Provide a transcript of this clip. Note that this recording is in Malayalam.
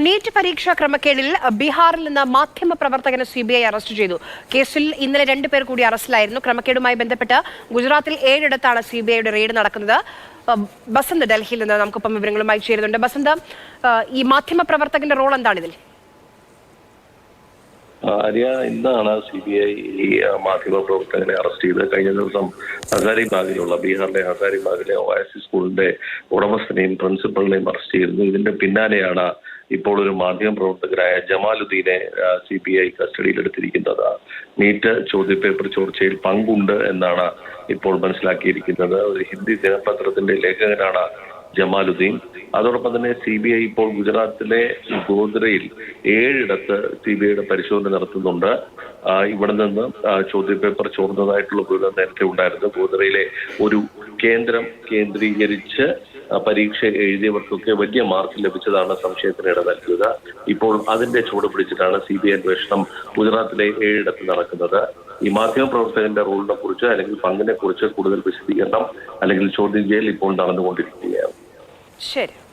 നീറ്റ് പരീക്ഷാ ക്രമക്കേടിൽ ബീഹാറിൽ നിന്ന് മാധ്യമ പ്രവർത്തകനെ CBI അറസ്റ്റ് ചെയ്തു. കേസിൽ ഇന്നലെ 2 പേർ കൂടി അറസ്റ്റിലായിരുന്നു. ക്രമക്കേടുമായി ബന്ധപ്പെട്ട് ഗുജറാത്തിൽ 7 ഇടത്താണ് CBIയുടെ റെയ്ഡ് നടക്കുന്നത്. ബസന്ത് ഡൽഹിയിൽ നിന്ന് നമുക്കൊപ്പം വിവരങ്ങളുമായി ചേരുന്നുണ്ട്. ബസന്ത്, ഈ മാധ്യമ പ്രവർത്തകന്റെ റോൾ എന്താണ് ഇതിൽ? ആര്യ, ഇന്നാണ് CBI ഈ മാധ്യമ പ്രവർത്തകനെ അറസ്റ്റ് ചെയ്ത്. കഴിഞ്ഞ ദിവസം ഹസാരിബാഗിലുള്ള ബീഹാറിലെ ഹസാരിബാഗിലെ OIC സ്കൂളിന്റെ ഉടമസ്ഥനെയും പ്രിൻസിപ്പളിനെയും അറസ്റ്റ് ചെയ്തിരുന്നു. ഇതിന്റെ പിന്നാലെയാണ് ഇപ്പോൾ ഒരു മാധ്യമ പ്രവർത്തകരായ ജമാലുദ്ദീനെ CBI കസ്റ്റഡിയിലെടുത്തിരിക്കുന്നത്. നീറ്റ് ചോദ്യപേപ്പർ ചോർച്ചയിൽ പങ്കുണ്ട് എന്നാണ് ഇപ്പോൾ മനസ്സിലാക്കിയിരിക്കുന്നത്. ഒരു ഹിന്ദി ദിനപത്രത്തിന്റെ ലേഖകനാണ് ജമാലുദ്ദീൻ. അതോടൊപ്പം തന്നെ CBI ഇപ്പോൾ ഗുജറാത്തിലെ ഗോദ്രയിൽ 7 ഇടത്ത് CBIയുടെ പരിശോധന നടത്തുന്നുണ്ട്. ഇവിടെ നിന്ന് ചോദ്യപേപ്പർ ചോർന്നതായിട്ടുള്ള വിവരം നേരത്തെ ഉണ്ടായിരുന്നു. ഗോദ്രയിലെ ഒരു കേന്ദ്രം കേന്ദ്രീകരിച്ച് പരീക്ഷ എഴുതിയവർക്കൊക്കെ വലിയ മാർക്ക് ലഭിച്ചതാണ് സംശയത്തിന് ഇട നൽകിയത്. ഇപ്പോൾ അതിന്റെ ചുവട് പിടിച്ചിട്ടാണ് CBI അന്വേഷണം ഗുജറാത്തിലെ 7 ഇടത്ത് നടക്കുന്നത്. ഈ മാധ്യമ പ്രവർത്തകന്റെ റോളിനെ കുറിച്ച് അല്ലെങ്കിൽ പങ്കിനെ കുറിച്ച് കൂടുതൽ വിശദീകരണം അല്ലെങ്കിൽ ചോദ്യം ചെയ്യൽ ഇപ്പോൾ നടന്നുകൊണ്ടിരിക്കുകയാണ്. ശരി.